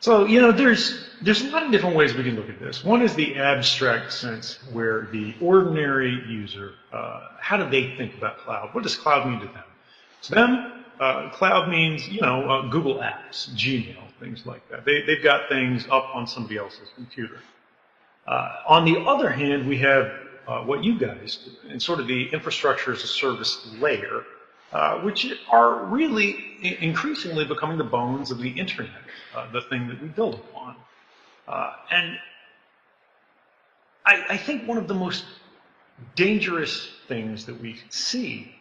So, there's a lot of different ways we can look at this. One is the abstract sense, where the ordinary user, how do they think about cloud? What does cloud mean to them? To them, cloud means, Google Apps, Gmail, things like that. They've got things up on somebody else's computer. On the other hand, we have what you guys do, and sort of the infrastructure as a service layer, which are really increasingly becoming the bones of the internet, the thing that we build upon. And I think one of the most dangerous things that we see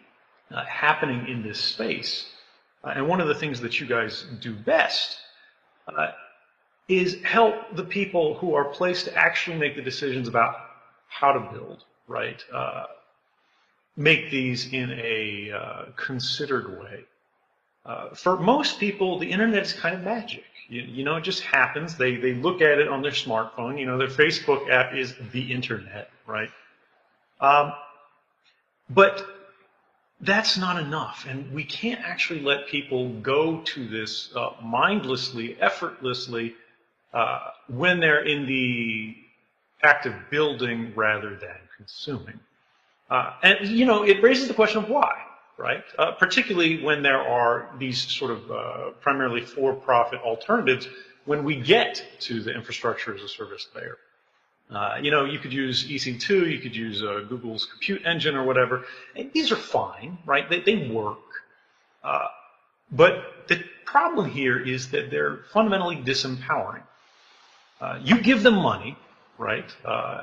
happening in this space, and one of the things that you guys do best, is help the people who are placed to actually make the decisions about how to build, right? Make these in a considered way. For most people, the internet is kind of magic. It just happens. They look at it on their smartphone. Their Facebook app is the internet, right? But that's not enough, and we can't actually let people go to this mindlessly, effortlessly, when they're in the act of building rather than consuming. And it raises the question of why, right? Particularly when there are these sort of primarily for-profit alternatives when we get to the infrastructure as a service layer. You could use EC2, you could use Google's compute engine or whatever. And these are fine, right? They work. But the problem here is that they're fundamentally disempowering. You give them money, right?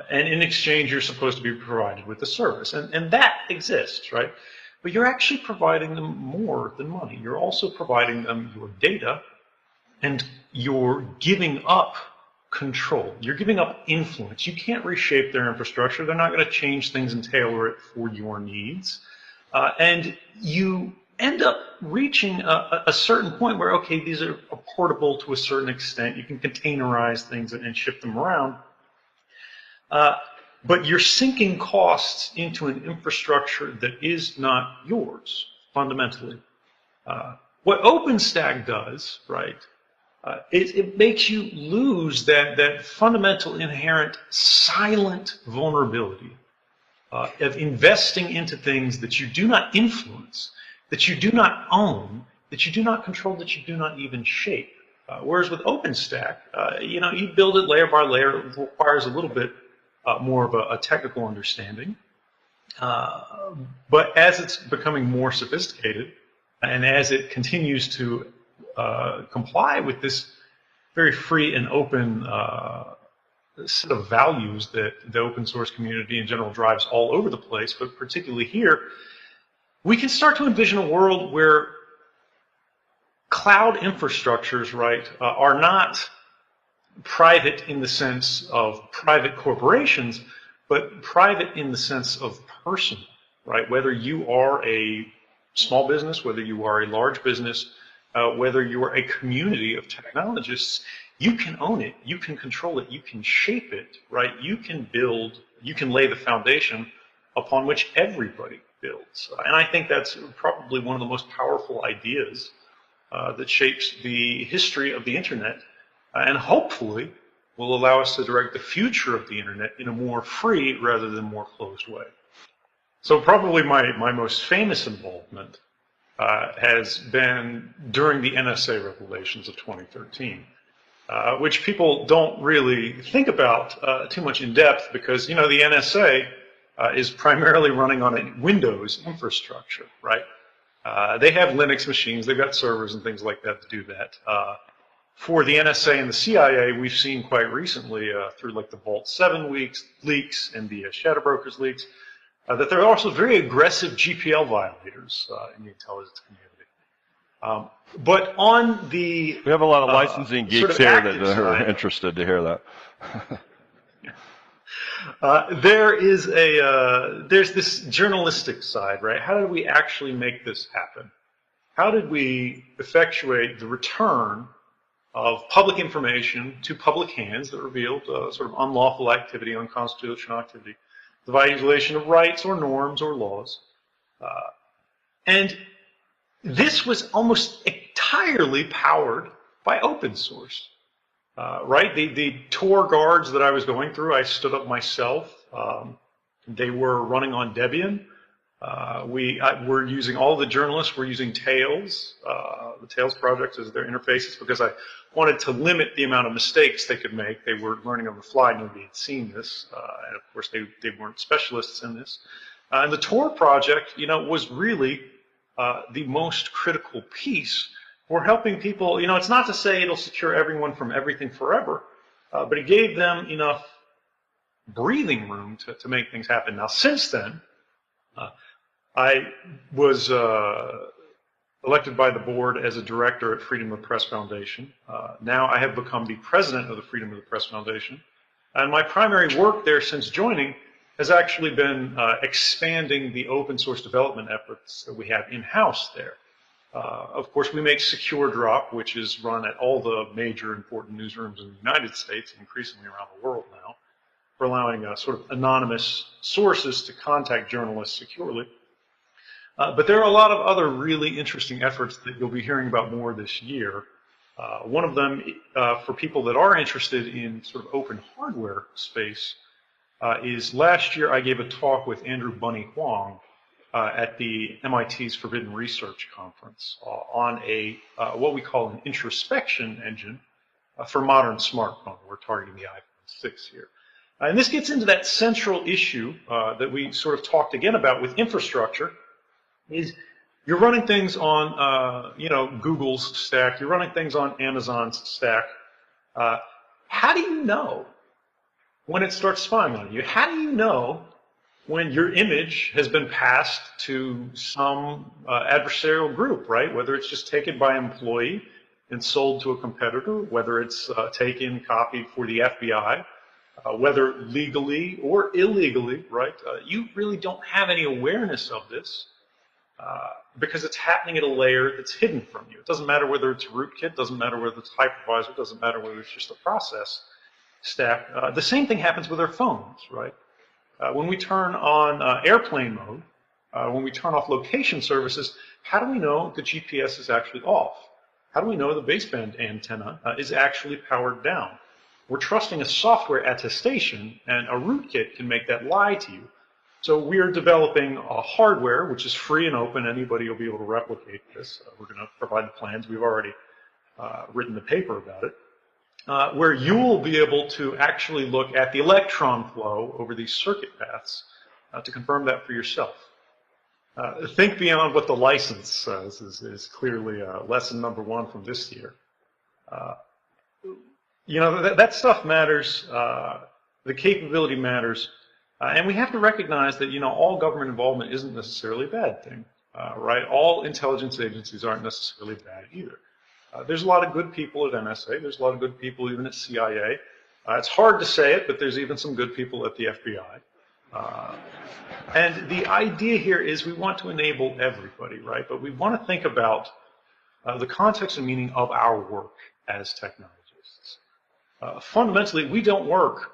And in exchange, you're supposed to be provided with a service. And that exists, right? But you're actually providing them more than money. You're also providing them your data, and you're giving up control. You're giving up influence. You can't reshape their infrastructure. They're not going to change things and tailor it for your needs. And you end up reaching a certain point where, okay, these are portable to a certain extent. You can containerize things and ship them around. But you're sinking costs into an infrastructure that is not yours, fundamentally. What OpenStack does, right, it makes you lose that fundamental, inherent, silent vulnerability of investing into things that you do not influence, that you do not own, that you do not control, that you do not even shape. Whereas with OpenStack, you build it layer by layer. It requires a little bit more of a technical understanding. But as it's becoming more sophisticated, and as it continues to comply with this very free and open set of values that the open source community in general drives all over the place, but particularly here, we can start to envision a world where cloud infrastructures, right, are not private in the sense of private corporations, but private in the sense of personal, right? Whether you are a small business, whether you are a large business, whether you are a community of technologists, you can own it, you can control it, you can shape it, right? You can build, you can lay the foundation upon which everybody builds. And I think that's probably one of the most powerful ideas that shapes the history of the internet, and hopefully will allow us to direct the future of the internet in a more free rather than more closed way. So probably my most famous involvement has been during the NSA revelations of 2013, which people don't really think about too much in depth because, the NSA is primarily running on a Windows infrastructure, right? They have Linux machines, they've got servers and things like that to do that. For the NSA and the CIA, we've seen quite recently through like the Vault 7 leaks and the Shadow Brokers leaks, that there are also very aggressive GPL violators in the intelligence community. But on the we have a lot of licensing geeks sort of here that are side, interested to hear that. There's this journalistic side, right? How did we actually make this happen? How did we effectuate the return of public information to public hands that revealed sort of unlawful activity, unconstitutional activity, the violation of rights or norms or laws? And this was almost entirely powered by open source. right? The Tor guards that I was going through, I stood up myself. They were running on Debian. We're using, all the journalists were using Tails, the Tails project as their interfaces, because I wanted to limit the amount of mistakes they could make. They were learning on the fly. Nobody had seen this. And of course, they weren't specialists in this. And the Tor project, was really the most critical piece. We're helping people, it's not to say it'll secure everyone from everything forever, but it gave them enough breathing room to make things happen. Now, since then, I was elected by the board as a director at Freedom of the Press Foundation. Now I have become the president of the Freedom of the Press Foundation. And my primary work there since joining has actually been expanding the open source development efforts that we have in-house there. Of course, we make Secure Drop, which is run at all the major important newsrooms in the United States, and increasingly around the world now, for allowing sort of anonymous sources to contact journalists securely. But there are a lot of other really interesting efforts that you'll be hearing about more this year. One of them, for people that are interested in sort of open hardware space, is last year I gave a talk with Andrew Bunny Huang at the MIT's Forbidden Research Conference on what we call an introspection engine for modern smartphone. We're targeting the iPhone 6 here. And this gets into that central issue that we sort of talked again about with infrastructure, is you're running things on Google's stack, you're running things on Amazon's stack. How do you know when it starts spying on you? How do you know when your image has been passed to some adversarial group, right? Whether it's just taken by an employee and sold to a competitor, whether it's taken, copied for the FBI, whether legally or illegally, right? You really don't have any awareness of this because it's happening at a layer that's hidden from you. It doesn't matter whether it's rootkit, doesn't matter whether it's hypervisor, doesn't matter whether it's just a process stack. The same thing happens with our phones, right? When we turn on airplane mode, when we turn off location services, how do we know the GPS is actually off? How do we know the baseband antenna is actually powered down? We're trusting a software attestation, and a rootkit can make that lie to you. So we are developing a hardware, which is free and open. Anybody will be able to replicate this. We're going to provide the plans. We've already written the paper about it. Where you will be able to actually look at the electron flow over these circuit paths to confirm that for yourself. Think beyond what the license says is clearly lesson number one from this year. That stuff matters. The capability matters. And we have to recognize that, all government involvement isn't necessarily a bad thing, right? All intelligence agencies aren't necessarily bad either. There's a lot of good people at NSA. There's a lot of good people even at CIA. It's hard to say it, but there's even some good people at the FBI. And the idea here is we want to enable everybody, right? But we want to think about the context and meaning of our work as technologists. Fundamentally, we don't work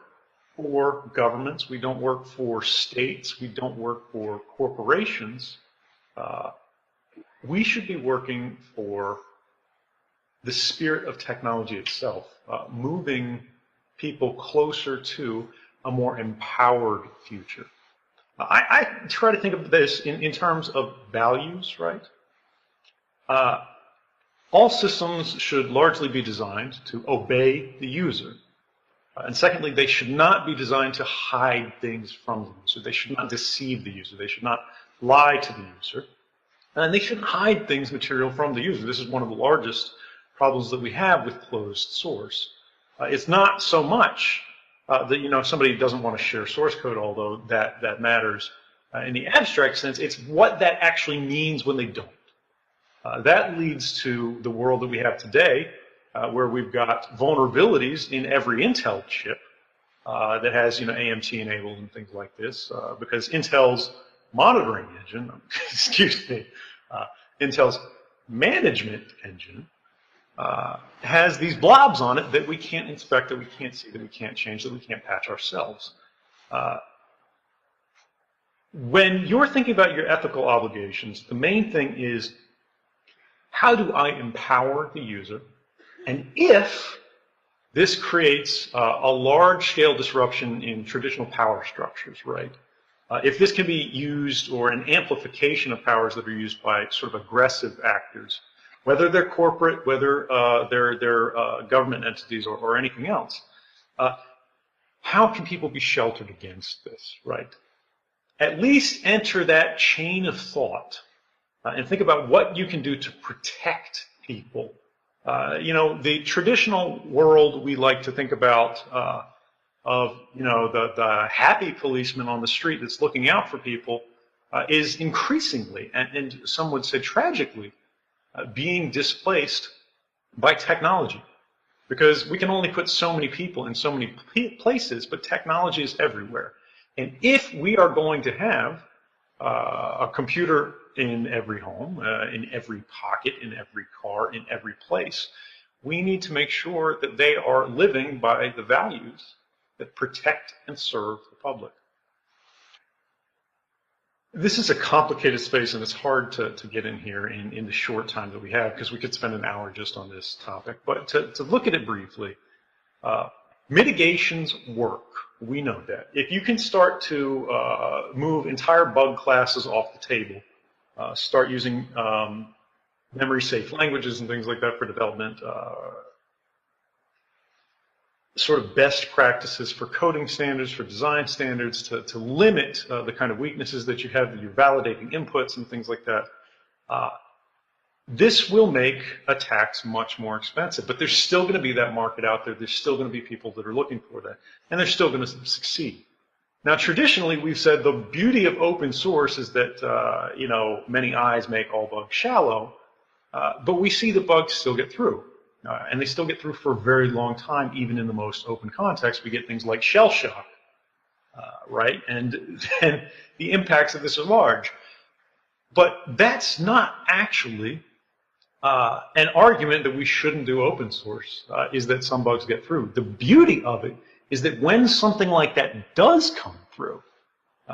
for governments. We don't work for states. We don't work for corporations. We should be working for the spirit of technology itself, moving people closer to a more empowered future. I try to think of this in terms of values, right? All systems should largely be designed to obey the user. And secondly, they should not be designed to hide things from the user. They should not deceive the user. They should not lie to the user. And they shouldn't hide things material from the user. This is one of the largest problems that we have with closed source. It's not so much that somebody doesn't want to share source code, although that matters in the abstract sense. It's what that actually means when they don't. That leads to the world that we have today, where we've got vulnerabilities in every Intel chip that has AMT enabled and things like this, because Intel's monitoring engine, excuse me, Intel's management engine has these blobs on it that we can't inspect, that we can't see, that we can't change, that we can't patch ourselves. When you're thinking about your ethical obligations, the main thing is, how do I empower the user? And if this creates a large-scale disruption in traditional power structures, right? If this can be used, or an amplification of powers that are used by sort of aggressive actors, whether they're corporate, whether they're government entities, or anything else, how can people be sheltered against this, right? At least enter that chain of thought and think about what you can do to protect people. You know, the traditional world we like to think about of, you know, the happy policeman on the street that's looking out for people is increasingly, and some would say tragically, being displaced by technology. Because we can only put so many people in so many places, but technology is everywhere. And if we are going to have a computer in every home, in every pocket, in every car, in every place, we need to make sure that they are living by the values that protect and serve the public. This is a complicated space, and it's hard to get in here in the short time that we have, because we could spend an hour just on this topic. But to look at it briefly, mitigations work. We know that. If you can start to move entire bug classes off the table, start using memory-safe languages and things like that for development, sort of best practices for coding standards, for design standards, to limit the kind of weaknesses that you have when you're validating inputs and things like that. This will make attacks much more expensive, but there's still going to be that market out there. There's still going to be people that are looking for that, and they're still going to succeed. Now, traditionally, we've said the beauty of open source is that, you know, many eyes make all bugs shallow, but we see the bugs still get through. And they still get through for a very long time, even in the most open context. We get things like shell shock, right? And the impacts of this are large. But that's not actually an argument that we shouldn't do open source, is that some bugs get through. The beauty of it is that when something like that does come through,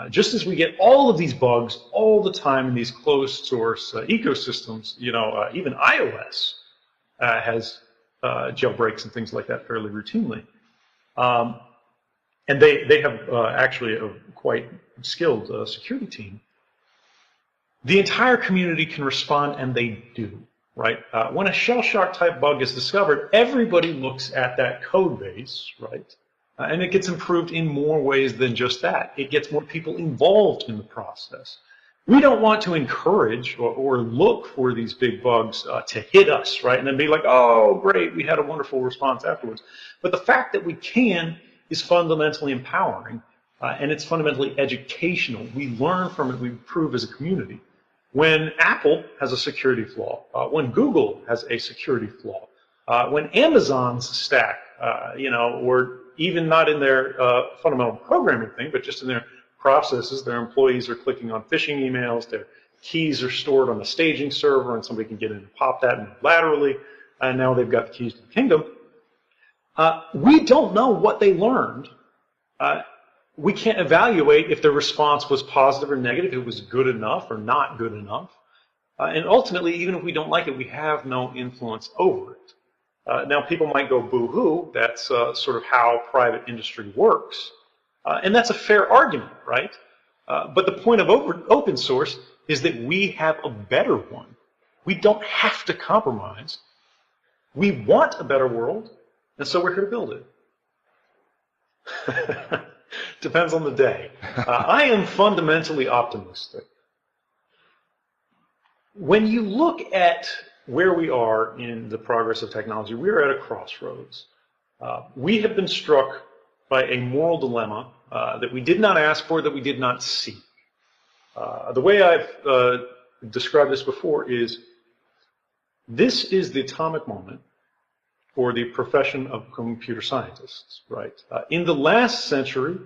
just as we get all of these bugs all the time in these closed source ecosystems, you know, even iOS has jailbreaks and things like that fairly routinely. And they have actually a quite skilled security team. The entire community can respond, and they do, right? When a shell shock type bug is discovered, everybody looks at that code base, right? And it gets improved in more ways than just that. It gets more people involved in the process. We don't want to encourage or look for these big bugs to hit us, right? And then be like, oh, great, we had a wonderful response afterwards. But the fact that we can is fundamentally empowering, and it's fundamentally educational. We learn from it, we improve as a community. When Apple has a security flaw, when Google has a security flaw, when Amazon's stack, you know, or even not in their fundamental programming thing, but just in their processes, their employees are clicking on phishing emails, their keys are stored on a staging server, and somebody can get in and pop that laterally, and now they've got the keys to the kingdom. We don't know what they learned. We can't evaluate if the response was positive or negative, if it was good enough or not good enough. And ultimately, even if we don't like it, we have no influence over it. Now, people might go boo-hoo. That's sort of how private industry works. And that's a fair argument, right? But the point of open source is that we have a better one. We don't have to compromise. We want a better world, and so we're here to build it. Depends on the day. I am fundamentally optimistic. When you look at where we are in the progress of technology, we are at a crossroads. We have been struck by a moral dilemma that we did not ask for, that we did not seek. The way I've described this before is, this is the atomic moment for the profession of computer scientists, right? In the last century,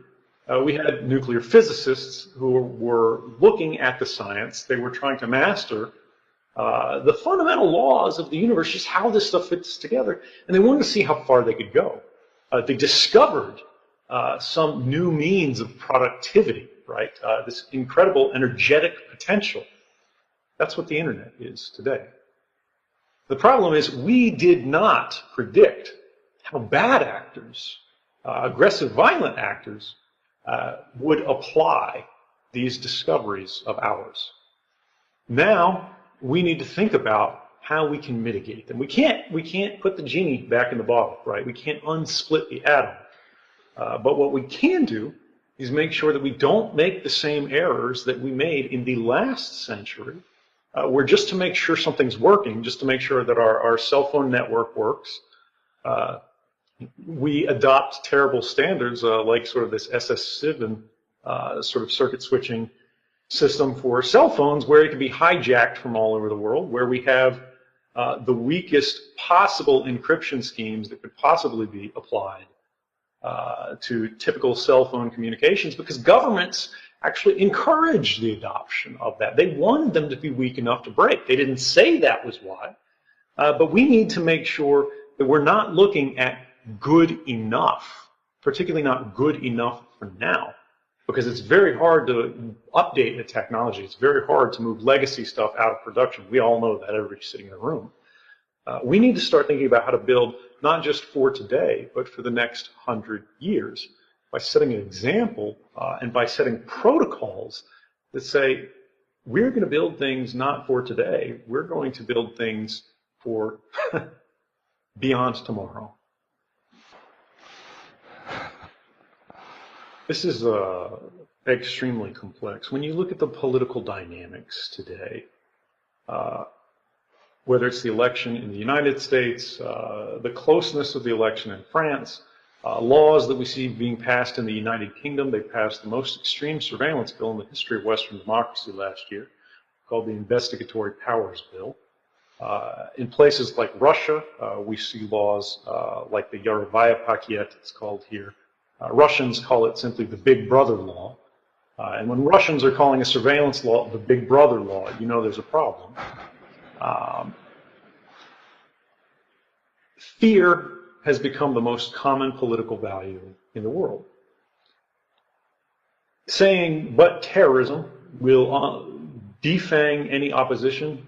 we had nuclear physicists who were looking at the science. They were trying to master the fundamental laws of the universe, just how this stuff fits together, and they wanted to see how far they could go. They discovered some new means of productivity, right? This incredible energetic potential. That's what the internet is today. The problem is we did not predict how bad actors, aggressive, violent actors, would apply these discoveries of ours. Now, we need to think about how we can mitigate them. We can't put the genie back in the bottle, right? We can't unsplit the atom. But what we can do is make sure that we don't make the same errors that we made in the last century, where just to make sure something's working, just to make sure that our cell phone network works, we adopt terrible standards like sort of this SS7 sort of circuit switching system for cell phones, where it can be hijacked from all over the world, where we have the weakest possible encryption schemes that could possibly be applied to typical cell phone communications, because governments actually encouraged the adoption of that. They wanted them to be weak enough to break. They didn't say that was why, but we need to make sure that we're not looking at good enough, particularly not good enough for now, because it's very hard to update the technology. It's very hard to move legacy stuff out of production. We all know that, everybody sitting in the room. We need to start thinking about how to build not just for today, but for the next 100 years by setting an example and by setting protocols that say, we're going to build things not for today, we're going to build things for beyond tomorrow. This is extremely complex. When you look at the political dynamics today, whether it's the election in the United States, the closeness of the election in France, laws that we see being passed in the United Kingdom. They passed the most extreme surveillance bill in the history of Western democracy last year, called the Investigatory Powers Bill. In places like Russia, we see laws like the Yarovaya Paket, it's called here. Russians call it simply the Big Brother law. And when Russians are calling a surveillance law the Big Brother law, you know there's a problem. Fear has become the most common political value in the world. Saying, but terrorism will defang any opposition,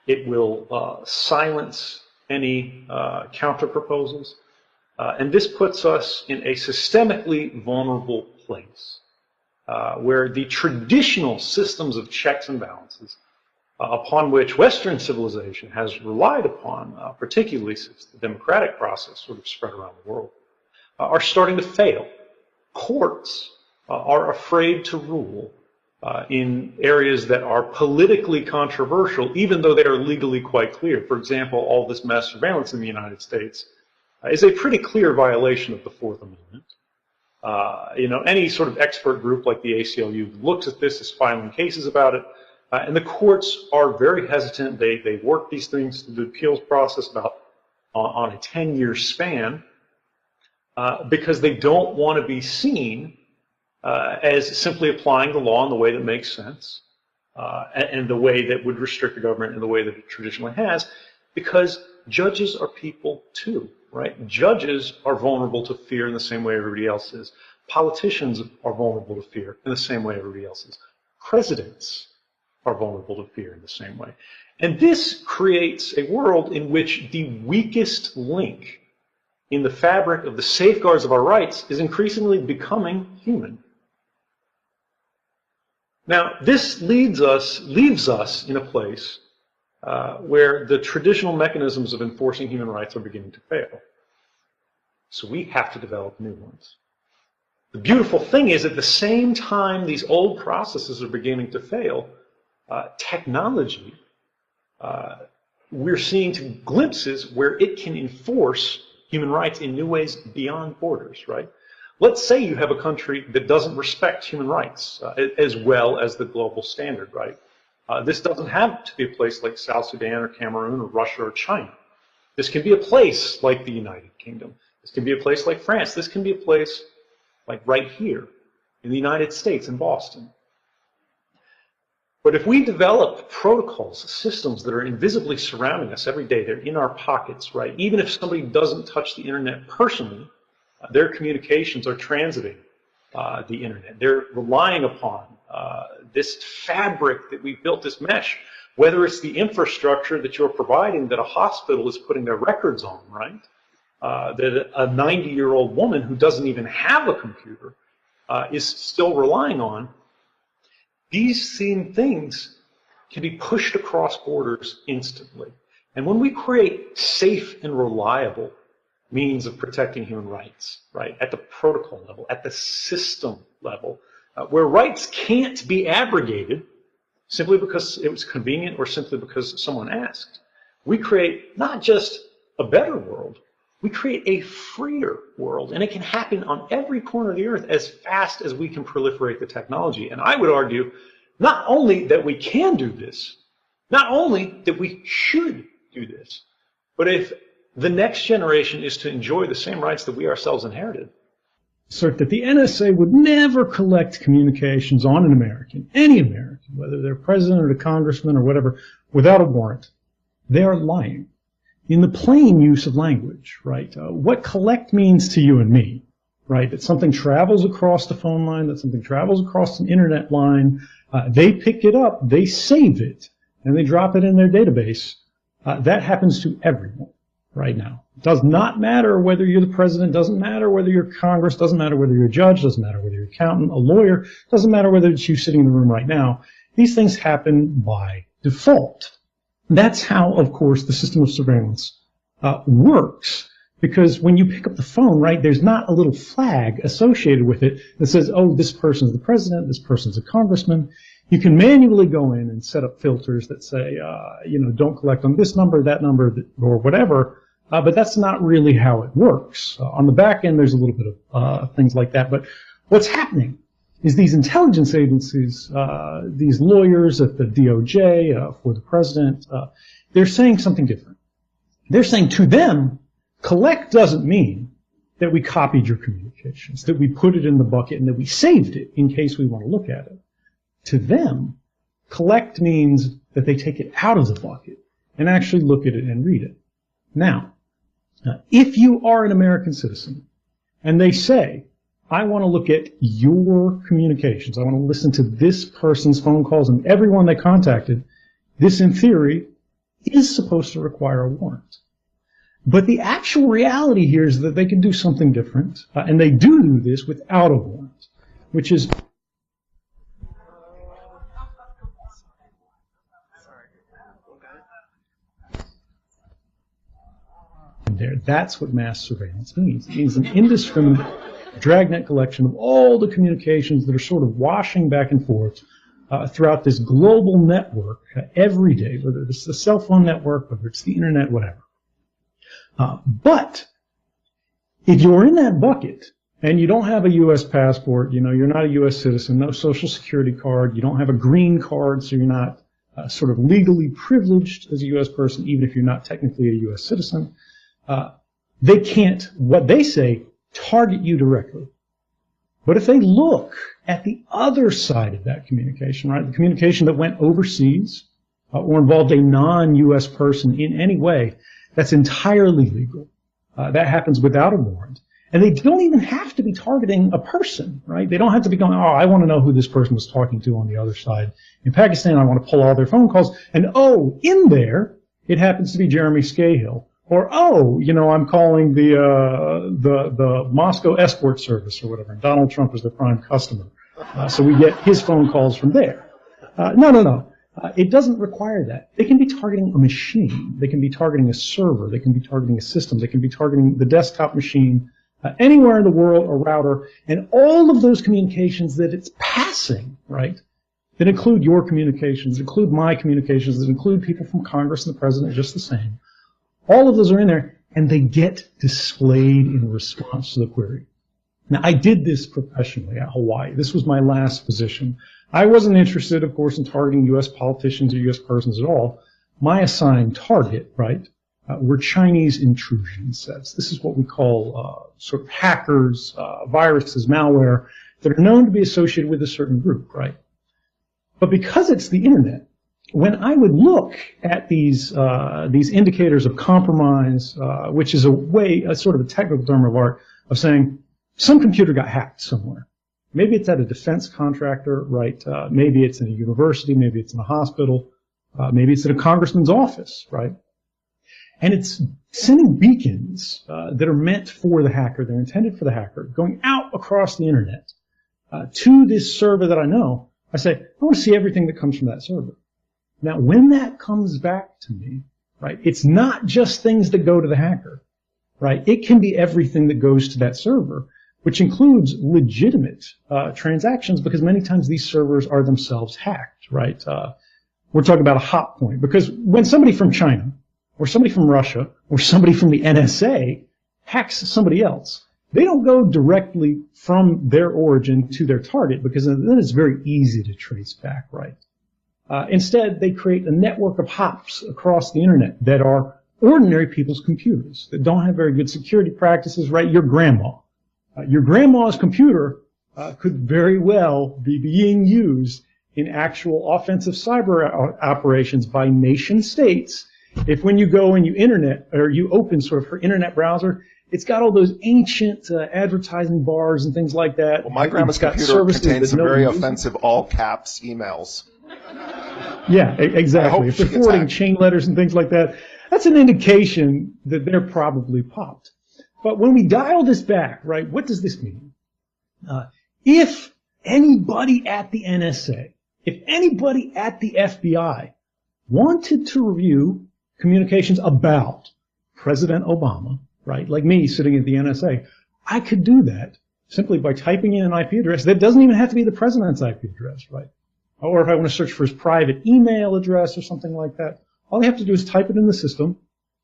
it will silence any counter proposals, and this puts us in a systemically vulnerable place where the traditional systems of checks and balances upon which Western civilization has relied upon, particularly since the democratic process sort of spread around the world, are starting to fail. Courts are afraid to rule in areas that are politically controversial, even though they are legally quite clear. For example, all this mass surveillance in the United States is a pretty clear violation of the Fourth Amendment. Any sort of expert group like the ACLU looks at this, is filing cases about it, and the courts are very hesitant. They work these things through the appeals process about on a 10-year span because they don't want to be seen as simply applying the law in the way that makes sense and the way that would restrict the government in the way that it traditionally has, because judges are people too, right? Judges are vulnerable to fear in the same way everybody else is. Politicians are vulnerable to fear in the same way everybody else is. Presidents are vulnerable to fear in the same way. And this creates a world in which the weakest link in the fabric of the safeguards of our rights is increasingly becoming human. Now, this leaves us in a place where the traditional mechanisms of enforcing human rights are beginning to fail. So we have to develop new ones. The beautiful thing is, at the same time these old processes are beginning to fail, technology, we're seeing glimpses where it can enforce human rights in new ways beyond borders, right? Let's say you have a country that doesn't respect human rights as well as the global standard, right? This doesn't have to be a place like South Sudan or Cameroon or Russia or China. This can be a place like the United Kingdom. This can be a place like France. This can be a place like right here in the United States, in Boston. But if we develop protocols, systems that are invisibly surrounding us every day, they're in our pockets, right? Even if somebody doesn't touch the internet personally, their communications are transiting the internet. They're relying upon this fabric that we've built, this mesh, whether it's the infrastructure that you're providing that a hospital is putting their records on, right? that a 90-year-old woman who doesn't even have a computer is still relying on, these same things can be pushed across borders instantly. And when we create safe and reliable means of protecting human rights, right, at the protocol level, at the system level, where rights can't be abrogated simply because it was convenient or simply because someone asked, we create not just a better world, we create a freer world. And it can happen on every corner of the earth as fast as we can proliferate the technology. And I would argue not only that we can do this, not only that we should do this, but if the next generation is to enjoy the same rights that we ourselves inherited. Assert that the NSA would never collect communications on an American, any American, whether they're president or a congressman or whatever, without a warrant. They are lying. In the plain use of language, right? What collect means to you and me, right? That something travels across the phone line, that something travels across an internet line, they pick it up, they save it, and they drop it in their database. That happens to everyone right now. It does not matter whether you're the president, doesn't matter whether you're Congress, doesn't matter whether you're a judge, doesn't matter whether you're an accountant, a lawyer, doesn't matter whether it's you sitting in the room right now. These things happen by default. That's how, of course, the system of surveillance works. Because when you pick up the phone, right, there's not a little flag associated with it that says, oh, this person's the president, this person's a congressman. You can manually go in and set up filters that say, don't collect on this number, that number, or whatever. But that's not really how it works. On the back end, there's a little bit of things like that. But what's happening is these intelligence agencies, these lawyers at the DOJ, for the president, they're saying something different. They're saying to them, collect doesn't mean that we copied your communications, that we put it in the bucket and that we saved it in case we want to look at it. To them, collect means that they take it out of the bucket and actually look at it and read it. Now, if you are an American citizen and they say, I want to look at your communications, I want to listen to this person's phone calls and everyone they contacted, this in theory is supposed to require a warrant. But the actual reality here is that they can do something different, and they do this without a warrant, which is there. That's what mass surveillance means. It means an indiscriminate dragnet collection of all the communications that are sort of washing back and forth throughout this global network every day, whether it's the cell phone network, whether it's the internet, whatever. But if you're in that bucket and you don't have a U.S. passport, you're not a U.S. citizen, no social security card, you don't have a green card, so you're not sort of legally privileged as a U.S. person, even if you're not technically a U.S. citizen, they can't, what they say, target you directly. But if they look at the other side of that communication, right, the communication that went overseas or involved a non-U.S. person in any way, that's entirely legal. That happens without a warrant. And they don't even have to be targeting a person, right? They don't have to be going, I want to know who this person was talking to on the other side. In Pakistan, I want to pull all their phone calls. And, in there, it happens to be Jeremy Scahill. Or, I'm calling the Moscow escort service or whatever. And Donald Trump is the prime customer. So we get his phone calls from there. No. It doesn't require that. They can be targeting a machine. They can be targeting a server. They can be targeting a system. They can be targeting the desktop machine, anywhere in the world, a router, and all of those communications that it's passing, right, that include your communications, that include my communications, that include people from Congress and the president, just the same. All of those are in there, and they get displayed in response to the query. Now, I did this professionally at Hawaii. This was my last position. I wasn't interested, of course, in targeting U.S. politicians or U.S. persons at all. My assigned target, right, were Chinese intrusion sets. This is what we call sort of hackers, viruses, malware that are known to be associated with a certain group, right? But because it's the internet, when I would look at these indicators of compromise, which is a sort of a technical term of art of saying some computer got hacked somewhere. Maybe it's at a defense contractor, right? Maybe it's in a university. Maybe it's in a hospital. Maybe it's at a congressman's office, right? And it's sending beacons that are meant for the hacker, they're intended for the hacker, going out across the internet to this server that I know. I say, I want to see everything that comes from that server. Now, when that comes back to me, right, it's not just things that go to the hacker, right? It can be everything that goes to that server, which includes legitimate transactions, because many times these servers are themselves hacked, right? We're talking about a hot point, because when somebody from China or somebody from Russia or somebody from the NSA hacks somebody else, they don't go directly from their origin to their target, because then it's very easy to trace back, right? Instead, they create a network of hops across the internet that are ordinary people's computers that don't have very good security practices, right? Your grandma's computer could very well be being used in actual offensive cyber operations by nation states. If when you go and you open sort of her internet browser, it's got all those ancient advertising bars and things like that. Well, my grandma's computer contains some very offensive all caps emails. Yeah, exactly. If they're forwarding chain letters and things like that, that's an indication that they're probably popped. But when we dial this back, right, what does this mean? If anybody at the NSA, if anybody at the FBI wanted to review communications about President Obama, right, like me sitting at the NSA, I could do that simply by typing in an IP address that doesn't even have to be the president's IP address, right? Or if I want to search for his private email address or something like that, all I have to do is type it in the system,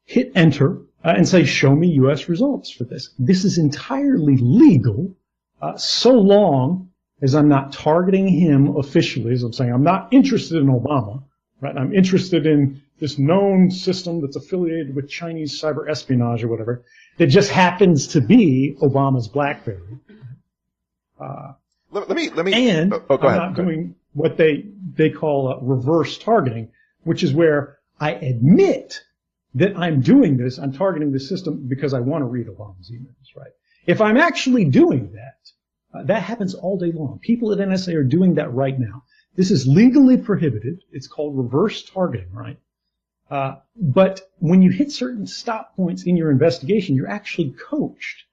hit enter, and say, show me U.S. results for this. This is entirely legal, so long as I'm not targeting him officially, as I'm saying. I'm not interested in Obama, right? I'm interested in this known system that's affiliated with Chinese cyber espionage or whatever, that just happens to be Obama's BlackBerry. Let me. And go ahead. I'm not doing what they call reverse targeting, which is where I admit that I'm doing this, I'm targeting the system because I want to read Obama's emails, right? If I'm actually doing that, that happens all day long. People at NSA are doing that right now. This is legally prohibited. It's called reverse targeting, right? But when you hit certain stop points in your investigation, you're actually coached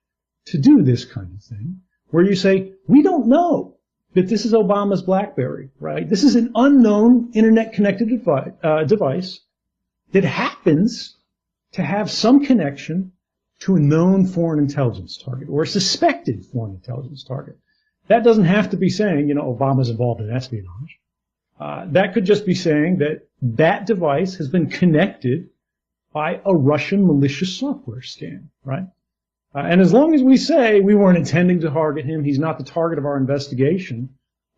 to do this kind of thing, where you say, we don't know that this is Obama's BlackBerry, right? This is an unknown internet-connected device that happens to have some connection to a known foreign intelligence target or a suspected foreign intelligence target. That doesn't have to be saying, Obama's involved in espionage. That could just be saying that that device has been connected by a Russian malicious software scam, right? And as long as we say we weren't intending to target him, he's not the target of our investigation,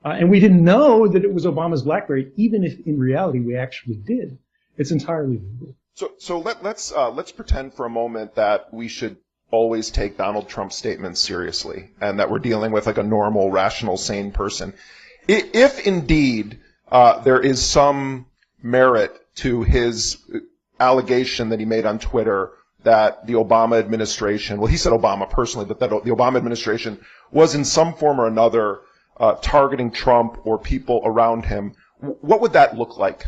and we didn't know that it was Obama's BlackBerry, even if in reality we actually did, it's entirely legal. So let's pretend for a moment that we should always take Donald Trump's statements seriously, and that we're dealing with like a normal, rational, sane person. If indeed there is some merit to his allegation that he made on Twitter that the Obama administration, well, he said Obama personally, but that the Obama administration was in some form or another targeting Trump or people around him, what would that look like?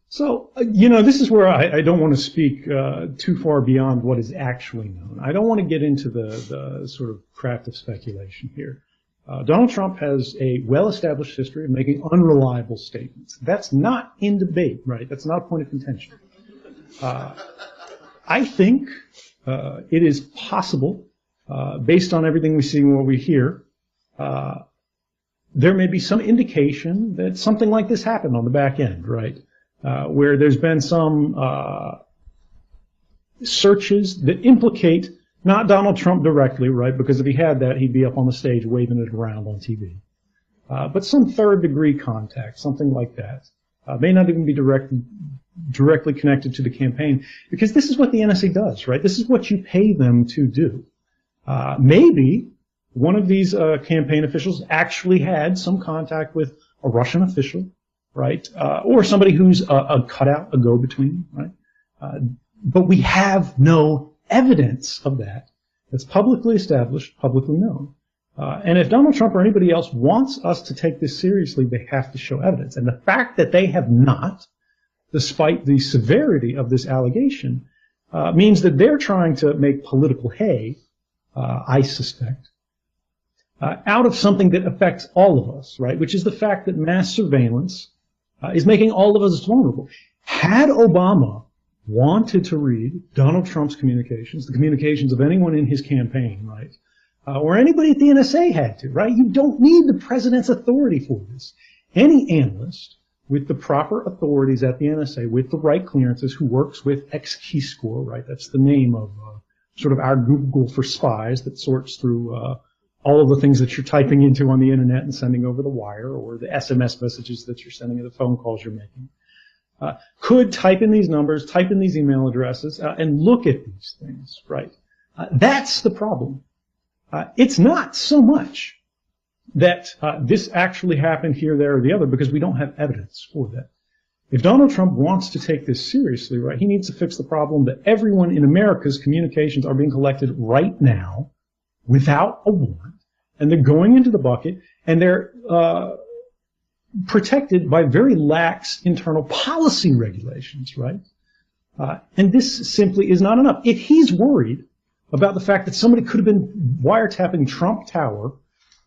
So, this is where I don't want to speak too far beyond what is actually known. I don't want to get into the sort of craft of speculation here. Donald Trump has a well-established history of making unreliable statements. That's not in debate, right? That's not a point of contention. I think it is possible, based on everything we see and what we hear, there may be some indication that something like this happened on the back end, right? Where there's been some searches that implicate not Donald Trump directly, right? Because if he had that, he'd be up on the stage waving it around on TV. But some third-degree contact, something like that, may not even be directly connected to the campaign, because this is what the NSA does, right? This is what you pay them to do. Maybe one of these campaign officials actually had some contact with a Russian official, right? Or somebody who's a cutout, a go-between, right? But we have no evidence of that. That's publicly established, publicly known. And if Donald Trump or anybody else wants us to take this seriously, they have to show evidence. And the fact that they have not, despite the severity of this allegation, means that they're trying to make political hay, I suspect, out of something that affects all of us, right? Which is the fact that mass surveillance is making all of us vulnerable. Had Obama wanted to read Donald Trump's communications, the communications of anyone in his campaign, right? Or anybody at the NSA had to, right? You don't need the president's authority for this. Any analyst with the proper authorities at the NSA, with the right clearances, who works with X-Keyscore, right? That's the name of sort of our Google for spies that sorts through all of the things that you're typing into on the internet and sending over the wire, or the SMS messages that you're sending, or the phone calls you're making. Could type in these numbers, type in these email addresses, and look at these things, right? That's the problem. It's not so much that this actually happened here, there, or the other, because we don't have evidence for that. If Donald Trump wants to take this seriously, right, he needs to fix the problem that everyone in America's communications are being collected right now without a warrant, and they're going into the bucket, and they're protected by very lax internal policy regulations, right? And this simply is not enough. If he's worried about the fact that somebody could have been wiretapping Trump Tower,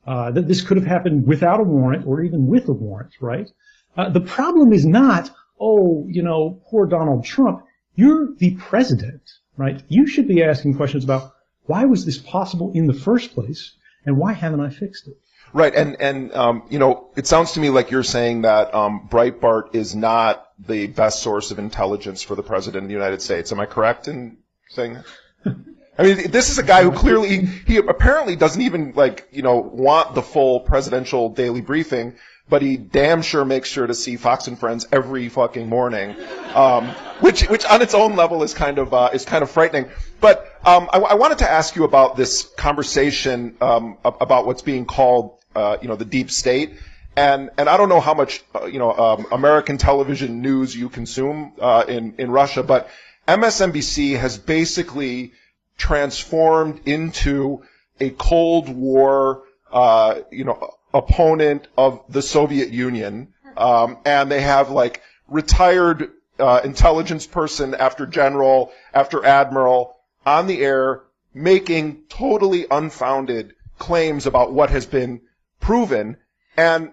that this could have happened without a warrant or even with a warrant, right? The problem is not, oh, you know, poor Donald Trump. You're the president, right? You should be asking questions about why was this possible in the first place, and why haven't I fixed it? Right, and you know, it sounds to me like you're saying that Breitbart is not the best source of intelligence for the president of the United States. Am I correct in saying that? I mean, this is a guy who clearly, he apparently doesn't even, like, you know, want the full presidential daily briefing, but he damn sure makes sure to see Fox and Friends every fucking morning, which on its own level is kind of frightening. But I wanted to ask you about this conversation about what's being called, you know, the deep state, and I don't know how much you know American television news you consume in Russia, but MSNBC has basically transformed into a Cold War, you know, opponent of the Soviet Union, and they have like retired intelligence person after general after admiral on the air making totally unfounded claims about what has been proven, and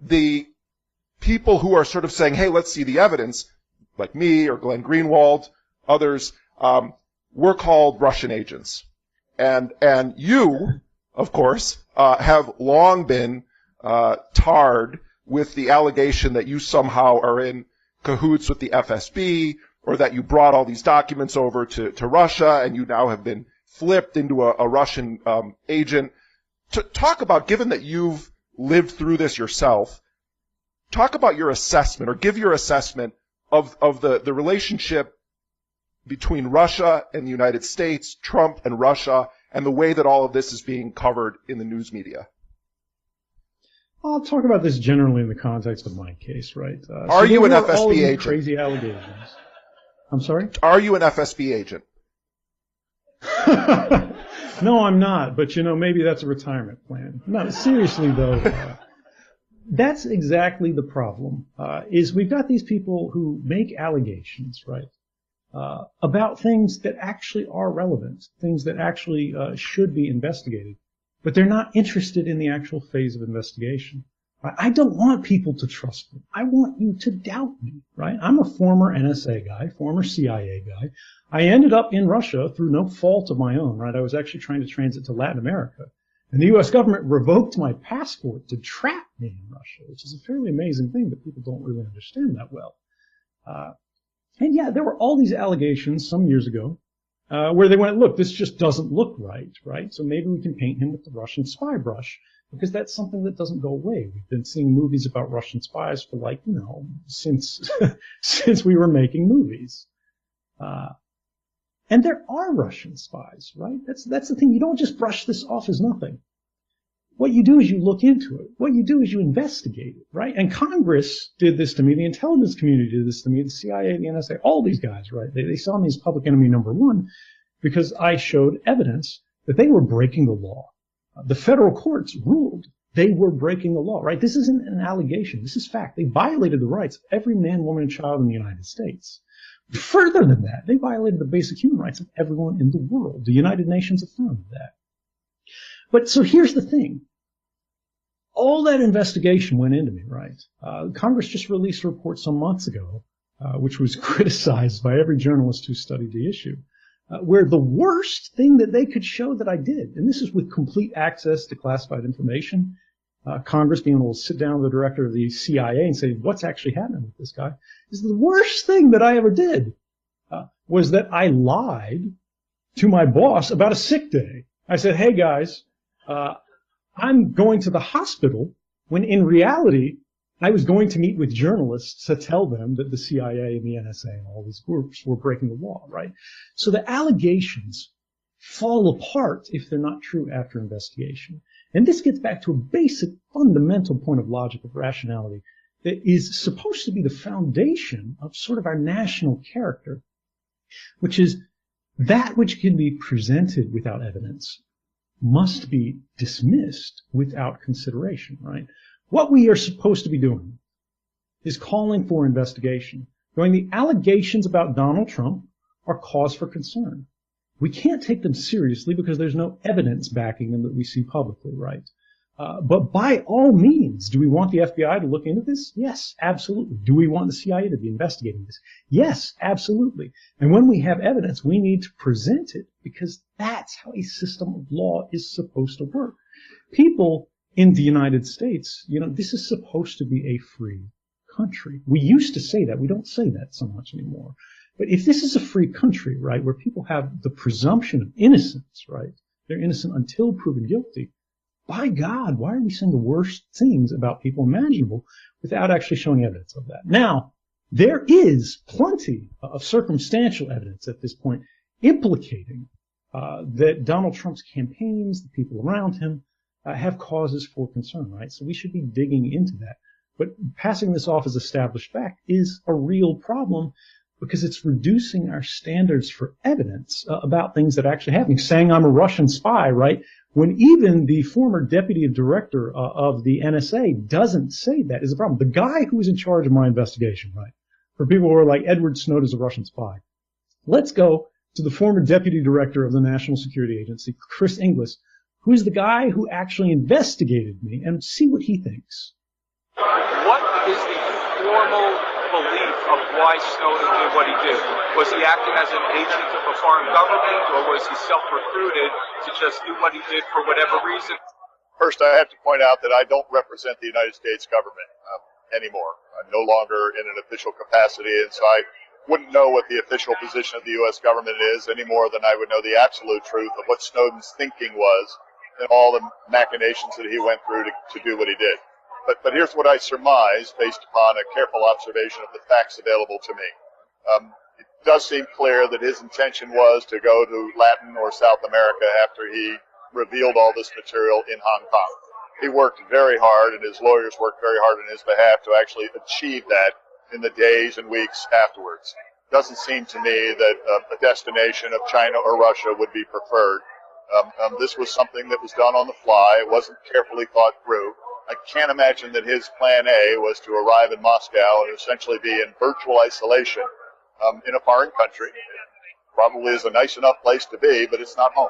the people who are sort of saying, hey, let's see the evidence, like me or Glenn Greenwald, others, we're called Russian agents. And you, of course, have long been tarred with the allegation that you somehow are in cahoots with the FSB, or that you brought all these documents over to Russia, and you now have been flipped into a Russian agent. To talk about, given that you've lived through this yourself, talk about your assessment, or give your assessment of the relationship between Russia and the United States, Trump and Russia, and the way that all of this is being covered in the news media. I'll talk about this generally in the context of my case, right? Are you an FSB agent? Crazy allegations. I'm sorry? Are you an FSB agent? No, I'm not, but you know, maybe that's a retirement plan. No, seriously though, that's exactly the problem, is we've got these people who make allegations, right? About things that actually are relevant, things that actually should be investigated, but they're not interested in the actual phase of investigation. Right? I don't want people to trust me. I want you to doubt me, right? I'm a former NSA guy, former CIA guy. I ended up in Russia through no fault of my own, right? I was actually trying to transit to Latin America, and the U.S. government revoked my passport to trap me in Russia, which is a fairly amazing thing that people don't really understand that well. And yeah, there were all these allegations some years ago where they went, look, this just doesn't look right, right? So maybe we can paint him with the Russian spy brush, because that's something that doesn't go away. We've been seeing movies about Russian spies for, like, you know, since since we were making movies. And there are Russian spies, right? That's the thing. You don't just brush this off as nothing. What you do is you look into it. What you do is you investigate it, right? And Congress did this to me. The intelligence community did this to me. The CIA, the NSA, all these guys, right? They saw me as public enemy number one because I showed evidence that they were breaking the law. The federal courts ruled they were breaking the law, right? This isn't an allegation. This is fact. They violated the rights of every man, woman, and child in the United States. Further than that, they violated the basic human rights of everyone in the world. The United Nations affirmed that. But so here's the thing. All that investigation went into me, right? Congress just released a report some months ago, which was criticized by every journalist who studied the issue, where the worst thing that they could show that I did, and this is with complete access to classified information, Congress being able to sit down with the director of the CIA and say, what's actually happening with this guy, is the worst thing that I ever did, was that I lied to my boss about a sick day. I said, hey guys, I'm going to the hospital, when in reality, I was going to meet with journalists to tell them that the CIA and the NSA and all these groups were breaking the law, right? So the allegations fall apart if they're not true after investigation. And this gets back to a basic fundamental point of logic of rationality that is supposed to be the foundation of sort of our national character, which is that which can be presented without evidence must be dismissed without consideration, right? What we are supposed to be doing is calling for investigation, going the allegations about Donald Trump are cause for concern. We can't take them seriously because there's no evidence backing them that we see publicly, right? But by all means, do we want the FBI to look into this? Yes, absolutely. Do we want the CIA to be investigating this? Yes, absolutely. And when we have evidence, we need to present it because that's how a system of law is supposed to work. People in the United States, this is supposed to be a free country. We used to say that. We don't say that so much anymore. But if this is a free country, right, where people have the presumption of innocence, right, they're innocent until proven guilty, by God, why are we saying the worst things about people imaginable without actually showing evidence of that? Now, there is plenty of circumstantial evidence at this point implicating that Donald Trump's campaigns, the people around him, have causes for concern, right? So we should be digging into that. But passing this off as established fact is a real problem because it's reducing our standards for evidence about things that actually happen. Saying I'm a Russian spy, right? When even the former deputy director of the NSA doesn't say that is a problem. The guy who was in charge of my investigation, right? For people who are like, Edward Snowden is a Russian spy. Let's go to the former deputy director of the National Security Agency, Chris Inglis, who is the guy who actually investigated me, and see what he thinks. What is the formal belief of why Snowden did what he did? Was he acting as an agent of a foreign government, or was he self-recruited to just do what he did for whatever reason? First, I have to point out that I don't represent the United States government anymore. I'm no longer in an official capacity, and so I wouldn't know what the official position of the U.S. government is any more than I would know the absolute truth of what Snowden's thinking was and all the machinations that he went through to do what he did. But here's what I surmise based upon a careful observation of the facts available to me. It does seem clear that his intention was to go to Latin or South America after he revealed all this material in Hong Kong. He worked very hard, and his lawyers worked very hard on his behalf to actually achieve that in the days and weeks afterwards. Doesn't seem to me that a destination of China or Russia would be preferred. This was something that was done on the fly. It wasn't carefully thought through. I can't imagine that his plan A was to arrive in Moscow and essentially be in virtual isolation in a foreign country. Probably is a nice enough place to be, but it's not home.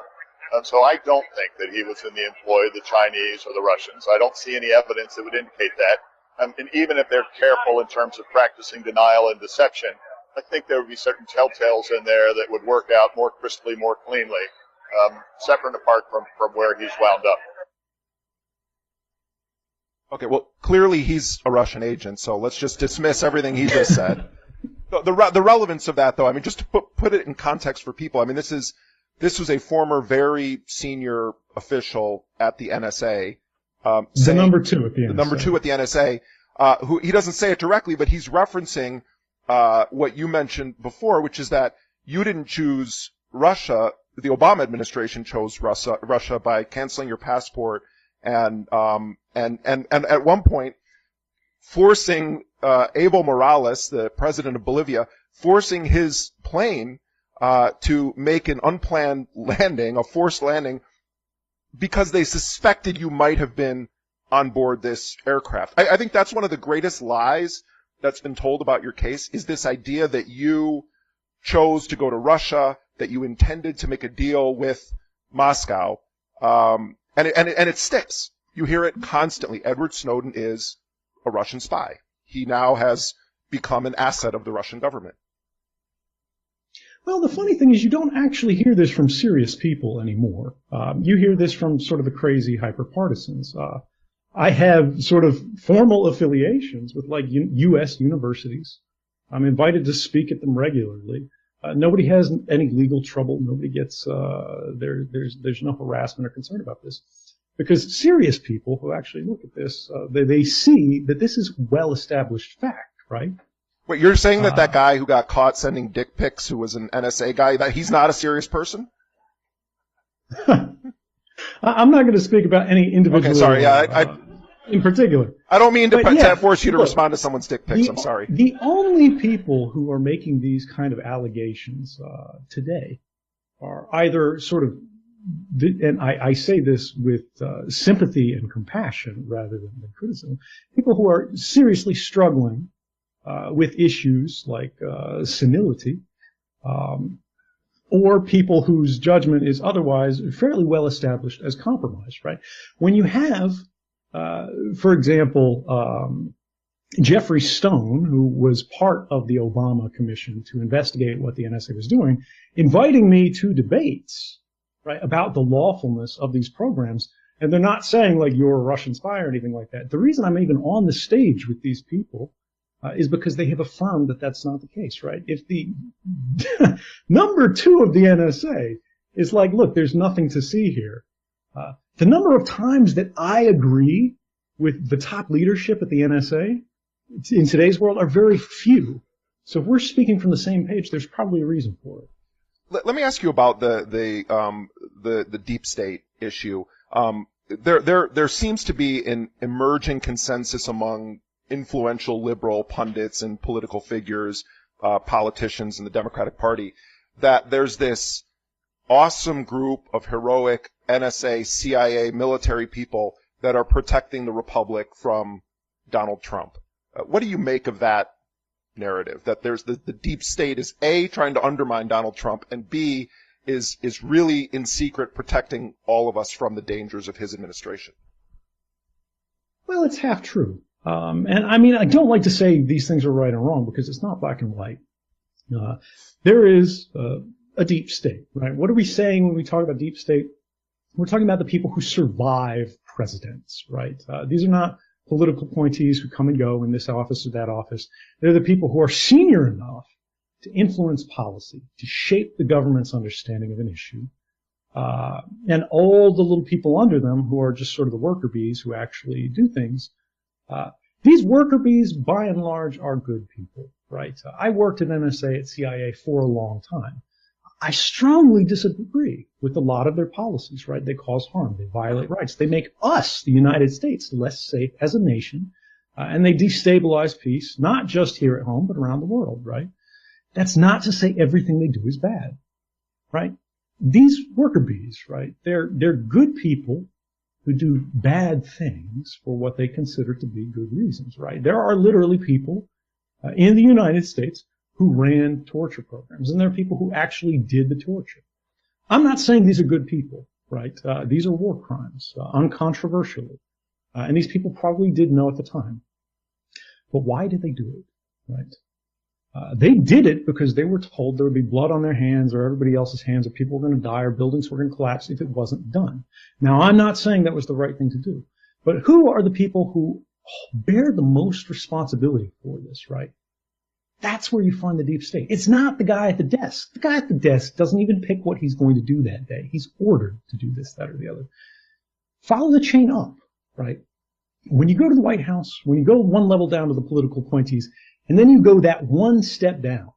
So I don't think that he was in the employ of the Chinese or the Russians. I don't see any evidence that would indicate that. And even if they're careful in terms of practicing denial and deception, I think there would be certain telltales in there that would work out more crisply, more cleanly, separate and apart from where he's wound up. Okay, well, clearly he's a Russian agent, so let's just dismiss everything he just said. The relevance of that, though, I mean, just to put it in context for people, I mean, this was a former very senior official at the NSA. The number two at the NSA. The number two at the NSA, who he doesn't say it directly, but he's referencing what you mentioned before, which is that you didn't choose Russia. The Obama administration chose Russia by canceling your passport and at one point forcing Evo Morales, the president of Bolivia, forcing his plane to make an unplanned landing, a forced landing, because they suspected you might have been on board this aircraft. I think that's one of the greatest lies that's been told about your case, is this idea that you chose to go to Russia, that you intended to make a deal with Moscow, and it sticks. You hear it constantly. Edward Snowden is a Russian spy. He now has become an asset of the Russian government. Well, the funny thing is you don't actually hear this from serious people anymore. You hear this from sort of the crazy hyper-partisans. I have sort of formal affiliations with like U.S. universities. I'm invited to speak at them regularly. Nobody has any legal trouble. Nobody gets, there's no harassment or concern about this. Because serious people who actually look at this, they see that this is well-established fact, right? Wait, you're saying that that guy who got caught sending dick pics, who was an NSA guy, that he's not a serious person? I'm not going to speak about any individual. Okay, sorry. Yeah, in particular. I don't mean to force you to look, respond to someone's dick pics. I'm sorry. The only people who are making these kind of allegations today are either sort of, and I say this with sympathy and compassion rather than criticism, people who are seriously struggling with issues like senility, or people whose judgment is otherwise fairly well established as compromised, right? When you have, for example, Jeffrey Stone, who was part of the Obama Commission to investigate what the NSA was doing, inviting me to debates, right, about the lawfulness of these programs, and they're not saying like you're a Russian spy or anything like that. The reason I'm even on the stage with these people is because they have affirmed that that's not the case, right? If the number 2 of the NSA is like, look, there's nothing to see here. The number of times that I agree with the top leadership at the NSA in today's world are very few. So if we're speaking from the same page, there's probably a reason for it. Let me ask you about the deep state issue. There seems to be an emerging consensus among influential liberal pundits and political figures, politicians in the Democratic Party, that there's this awesome group of heroic NSA, CIA, military people that are protecting the republic from Donald Trump. What do you make of that narrative? That there's the deep state is A, trying to undermine Donald Trump, and B, is really in secret protecting all of us from the dangers of his administration. Well, it's half true. And I mean, I don't like to say these things are right and wrong because it's not black and white. There is a deep state, right? What are we saying when we talk about deep state? We're talking about the people who survive presidents, right? These are not political appointees who come and go in this office or that office. They're the people who are senior enough to influence policy, to shape the government's understanding of an issue. And all the little people under them who are just sort of the worker bees who actually do things. These worker bees, by and large, are good people, right? I worked at NSA, at CIA for a long time. I strongly disagree with a lot of their policies, right? They cause harm. They violate rights. They make us, the United States, less safe as a nation. And they destabilize peace, not just here at home, but around the world, right? That's not to say everything they do is bad, right? These worker bees, right? They're good people who do bad things for what they consider to be good reasons, right? There are literally people in the United States who ran torture programs, and there are people who actually did the torture. I'm not saying these are good people, right? These are war crimes, uncontroversially. And these people probably did know at the time. But why did they do it, right? They did it because they were told there would be blood on their hands or everybody else's hands, or people were going to die or buildings were going to collapse if it wasn't done. Now, I'm not saying that was the right thing to do. But who are the people who bear the most responsibility for this, right? That's where you find the deep state. It's not the guy at the desk. The guy at the desk doesn't even pick what he's going to do that day. He's ordered to do this, that, or the other. Follow the chain up, right? When you go to the White House, when you go one level down to the political appointees, and then you go that one step down,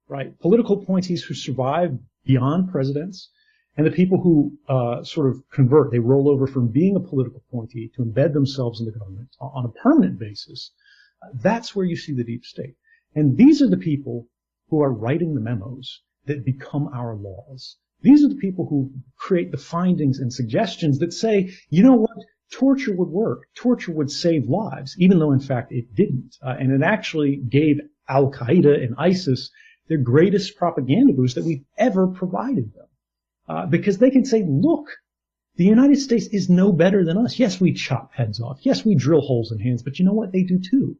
right? Political appointees who survive beyond presidents, and the people who sort of convert, they roll over from being a political appointee to embed themselves in the government on a permanent basis. That's where you see the deep state. And these are the people who are writing the memos that become our laws. These are the people who create the findings and suggestions that say, you know what, torture would work. Torture would save lives, even though in fact it didn't. And it actually gave Al-Qaeda and ISIS their greatest propaganda boost that we've ever provided them. Because they can say, look, the United States is no better than us. Yes, we chop heads off. Yes, we drill holes in hands, but you know what? They do too.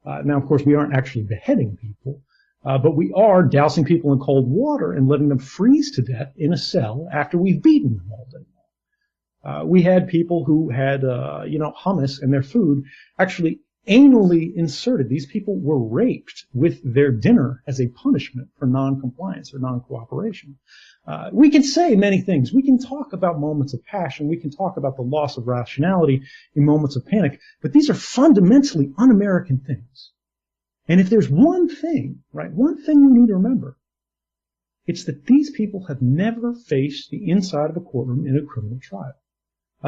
Now, of course, we aren't actually beheading people, but we are dousing people in cold water and letting them freeze to death in a cell after we've beaten them all day long. We had people who had, hummus in their food actually anally inserted. These people were raped with their dinner as a punishment for non-compliance or non-cooperation. We can say many things. We can talk about moments of passion. We can talk about the loss of rationality in moments of panic. But these are fundamentally un-American things. And if there's one thing we need to remember, it's that these people have never faced the inside of a courtroom in a criminal trial.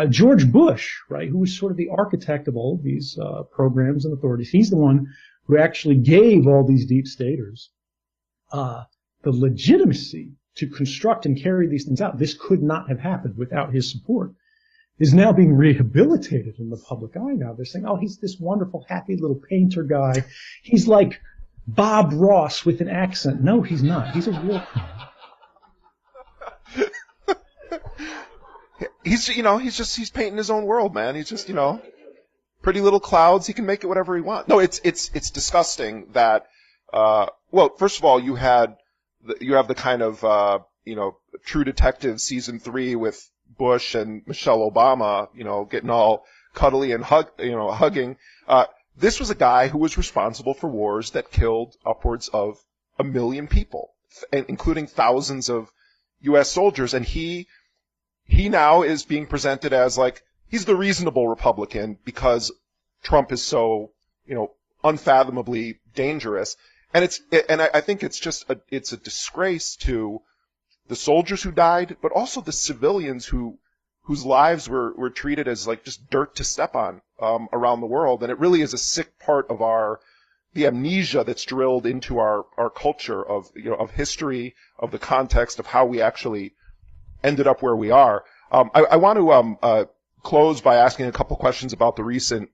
George Bush, right, who was sort of the architect of all of these programs and authorities, he's the one who actually gave all these deep staters the legitimacy to construct and carry these things out. This could not have happened without his support. Is now being rehabilitated in the public eye now. They're saying, oh, he's this wonderful, happy little painter guy. He's like Bob Ross with an accent. No, he's not. He's a real criminal. He's painting his own world, man. He's just, pretty little clouds. He can make it whatever he wants. No, it's disgusting that, first of all, you have the kind of, True Detective season 3 with Bush and Michelle Obama, getting all cuddly and hugging. This was a guy who was responsible for wars that killed upwards of 1 million people, including thousands of U.S. soldiers. And he now is being presented as like, he's the reasonable Republican because Trump is so, unfathomably dangerous. And I think it's a disgrace to the soldiers who died, but also the civilians whose lives were treated as like just dirt to step on, around the world. And it really is a sick part of the amnesia that's drilled into our culture of history, of the context of how we actually ended up where we are. I want to close by asking a couple questions about the recent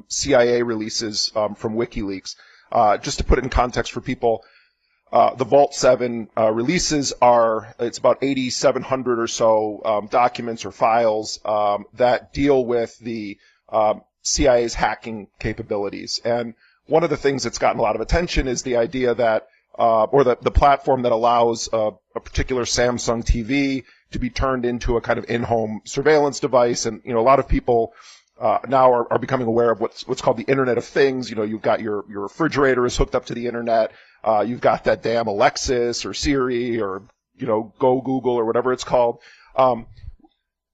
CIA releases from WikiLeaks. Just to put it in context for people, the Vault 7 releases it's about 8,700 or so documents or files that deal with the CIA's hacking capabilities. And one of the things that's gotten a lot of attention is the idea that or the platform that allows a particular Samsung TV to be turned into a kind of in-home surveillance device. And, a lot of people now are becoming aware of what's called the Internet of Things. You've got your refrigerator is hooked up to the Internet. You've got that damn Alexis or Siri or, Go Google or whatever it's called. I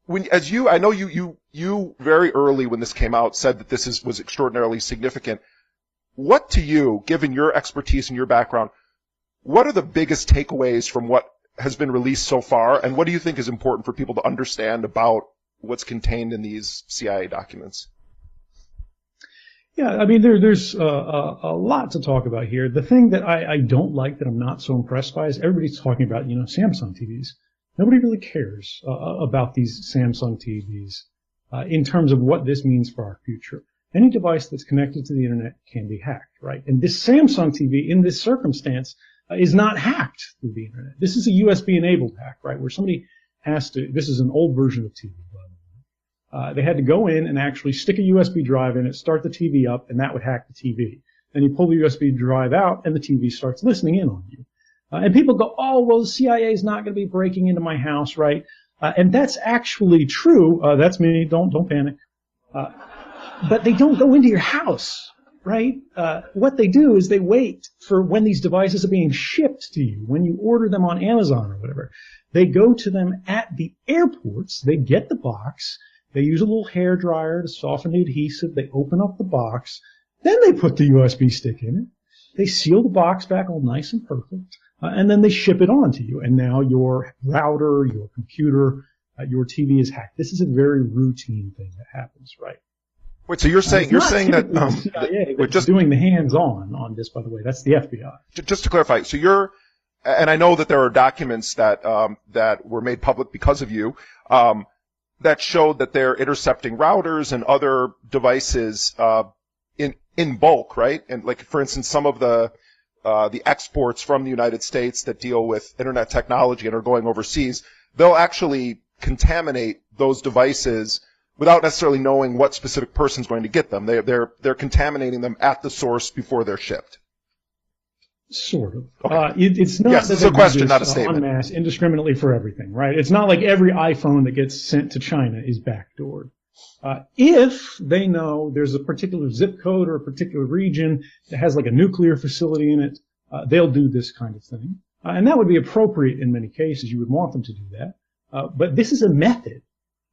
know you very early when this came out said that this was extraordinarily significant. What to you, given your expertise and your background, what are the biggest takeaways from what has been released so far, and what do you think is important for people to understand about what's contained in these CIA documents? Yeah, I mean, there's a lot to talk about here. The thing that I don't like, that I'm not so impressed by, is everybody's talking about, Samsung TVs. Nobody really cares about these Samsung TVs in terms of what this means for our future. Any device that's connected to the Internet can be hacked, right? And this Samsung TV, in this circumstance, is not hacked through the Internet. This is a USB-enabled hack, right, where somebody has to, this is an old version of TV, by the way. They had to go in and actually stick a USB drive in it, start the TV up, and that would hack the TV. Then you pull the USB drive out, and the TV starts listening in on you. And people go, oh, well, the CIA is not going to be breaking into my house, right? And that's actually true. That's me. Don't panic. But they don't go into your house, right? What they do is they wait for when these devices are being shipped to you, when you order them on Amazon or whatever. They go to them at the airports. They get the box. They use a little hair dryer to soften the adhesive. They open up the box. Then they put the USB stick in it. They seal the box back all nice and perfect. And then they ship it on to you. And now your router, your computer, your TV is hacked. This is a very routine thing that happens, right? Wait, so you're saying that the CIA just doing the hands-on on this, by the way. That's the FBI. Just to clarify, so and I know that there are documents that were made public because of you. that showed that they're intercepting routers and other devices in bulk, right? And like, for instance, some of the exports from the United States that deal with internet technology and are going overseas, they'll actually contaminate those devices without necessarily knowing what specific person's going to get them. They're contaminating them at the source before they're shipped. Sort of. Okay. It's not Yes, that it's a they question, do not a this statement. en masse indiscriminately for everything, right? It's not like every iPhone that gets sent to China is backdoored. If they know there's a particular zip code or a particular region that has like a nuclear facility in it, they'll do this kind of thing. And that would be appropriate in many cases. You would want them to do that. But this is a method,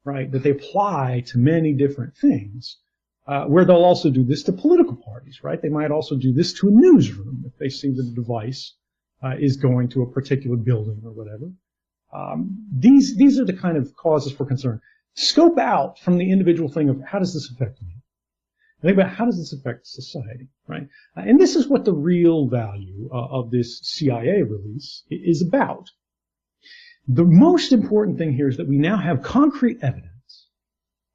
right, that they apply to many different things, where they'll also do this to political parties, right? They might also do this to a newsroom if they see that a device is going to a particular building or whatever. These are the kind of causes for concern. Scope out from the individual thing of how does this affect me? Think about how does this affect society, right? And this is what the real value of this CIA release is about. The most important thing here is that we now have concrete evidence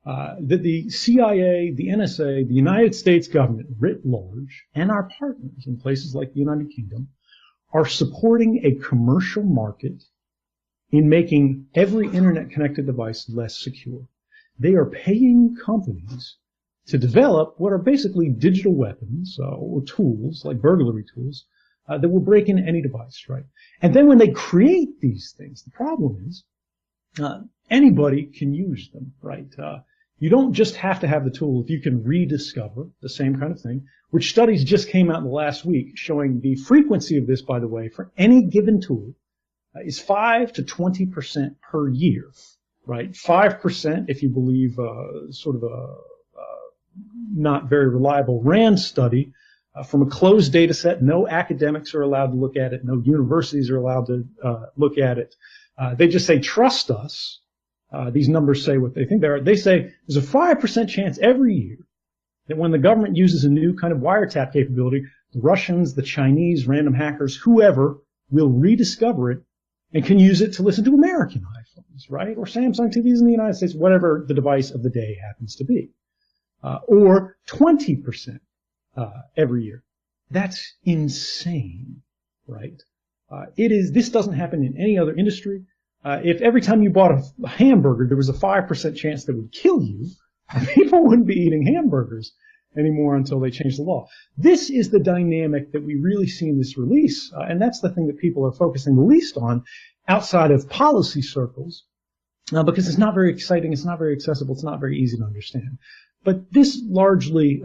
that the CIA, the NSA, the United States government writ large, and our partners in places like the United Kingdom are supporting a commercial market in making every internet-connected device less secure. They are paying companies to develop what are basically digital weapons or tools, like burglary tools, that will break into any device, right? And then when they create these things, the problem is anybody can use them, right? You don't just have to have the tool if you can rediscover the same kind of thing, which studies just came out in the last week showing the frequency of this, by the way, for any given tool is 5 to 20% per year, right? 5% if you believe sort of a not very reliable RAND study from a closed data set. No academics are allowed to look at it. No universities are allowed to look at it. They just say, trust us. These numbers say what they think they are. They say there's a 5% chance every year that when the government uses a new kind of wiretap capability, the Russians, the Chinese, random hackers, whoever will rediscover it and can use it to listen to American iPhones, right? Or Samsung TVs in the United States, whatever the device of the day happens to be. Or 20% every year. That's insane, right? This doesn't happen in any other industry. If every time you bought a hamburger, there was a 5% chance that would kill you, people wouldn't be eating hamburgers anymore until they change the law. This is the dynamic that we really see in this release, and that's the thing that people are focusing the least on outside of policy circles, because it's not very exciting, it's not very accessible, it's not very easy to understand. But this largely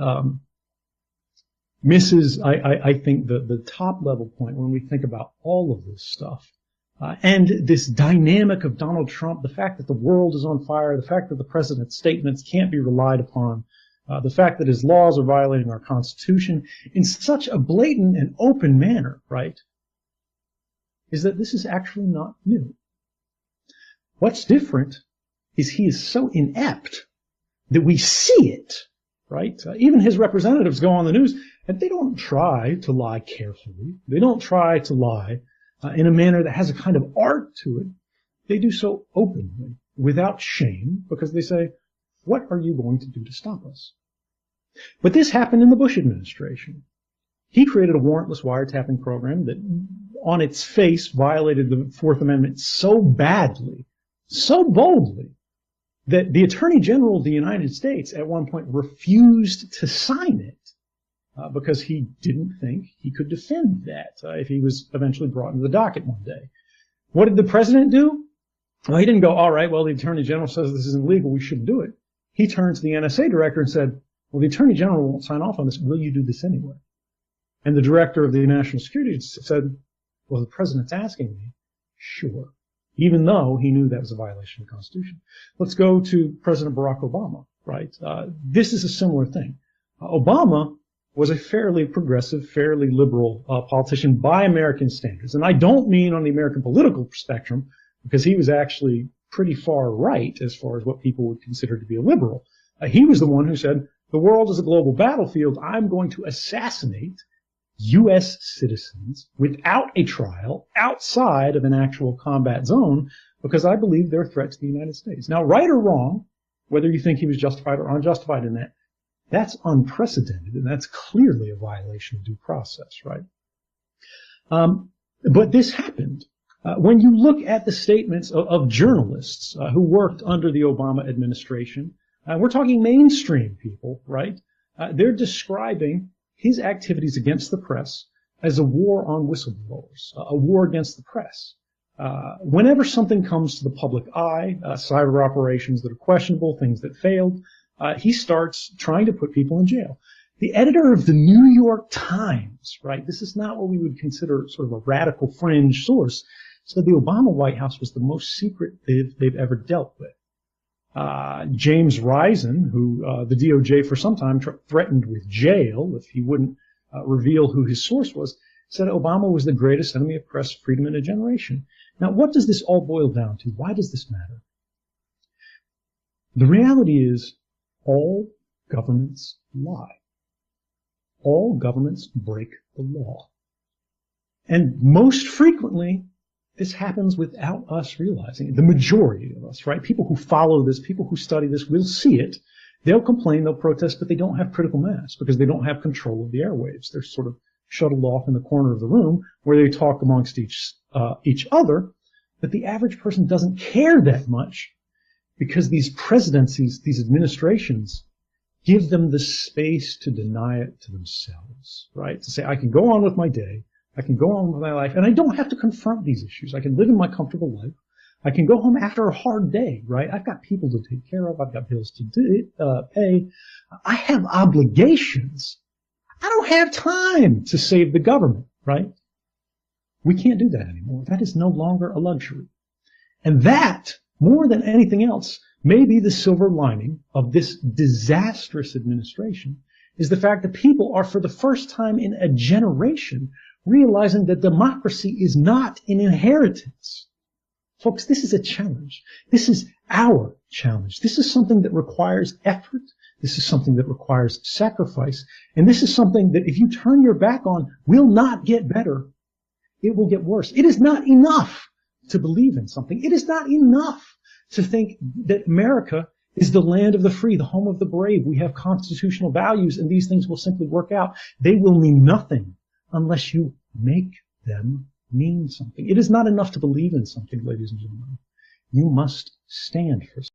misses, I think, the top level point when we think about all of this stuff. And this dynamic of Donald Trump, the fact that the world is on fire, the fact that the president's statements can't be relied upon, the fact that his laws are violating our Constitution in such a blatant and open manner, right, is that this is actually not new. What's different is he is so inept that we see it, right? Even his representatives go on the news, and they don't try to lie carefully. They don't try to lie in a manner that has a kind of art to it. They do so openly, without shame, because they say, what are you going to do to stop us? But this happened in the Bush administration. He created a warrantless wiretapping program that, on its face, violated the Fourth Amendment so badly, so boldly, that the Attorney General of the United States at one point refused to sign it because he didn't think he could defend that if he was eventually brought into the docket one day. What did the president do? Well, he didn't go, all right, well, the Attorney General says this isn't legal, we shouldn't do it. He turned to the NSA director and said, well, the Attorney General won't sign off on this. Will you do this anyway? And the director of the National Security said, well, the president's asking me. Sure. Even though he knew that was a violation of the Constitution. Let's go to President Barack Obama, right? This is a similar thing. Obama was a fairly progressive, fairly liberal politician by American standards. And I don't mean on the American political spectrum, because he was actually pretty far right as far as what people would consider to be a liberal. He was the one who said, the world is a global battlefield. I'm going to assassinate U.S. citizens without a trial outside of an actual combat zone because I believe they're a threat to the United States. Now, right or wrong, whether you think he was justified or unjustified in that, that's unprecedented, and that's clearly a violation of due process, right? But this happened. When you look at the statements of journalists who worked under the Obama administration, we're talking mainstream people, right? They're describing his activities against the press as a war on whistleblowers, a war against the press. Whenever something comes to the public eye, cyber operations that are questionable, things that failed, he starts trying to put people in jail. The editor of the New York Times, right, this is not what we would consider sort of a radical fringe source, said the Obama White House was the most secret they've ever dealt with. James Risen, who the DOJ for some time threatened with jail if he wouldn't reveal who his source was, said Obama was the greatest enemy of press freedom in a generation. Now, what does this all boil down to? Why does this matter? The reality is all governments lie. All governments break the law. And most frequently, this happens without us realizing it. The majority of us, right? People who follow this, people who study this will see it. They'll complain, they'll protest, but they don't have critical mass because they don't have control of the airwaves. They're sort of shuttled off in the corner of the room where they talk amongst each other. But the average person doesn't care that much because these presidencies, these administrations, give them the space to deny it to themselves, right? To say, I can go on with my day. I can go on with my life, and I don't have to confront these issues. I can live in my comfortable life. I can go home after a hard day, right? I've got people to take care of. I've got bills to pay. I have obligations. I don't have time to save the government, right? We can't do that anymore. That is no longer a luxury. And that, more than anything else, may be the silver lining of this disastrous administration, is the fact that people are, for the first time in a generation, realizing that democracy is not an inheritance. Folks, this is a challenge. This is our challenge. This is something that requires effort. This is something that requires sacrifice. And this is something that if you turn your back on, will not get better. It will get worse. It is not enough to believe in something. It is not enough to think that America is the land of the free, the home of the brave. We have constitutional values, and these things will simply work out. They will mean nothing unless you make them mean something. It is not enough to believe in something, ladies and gentlemen. You must stand for something.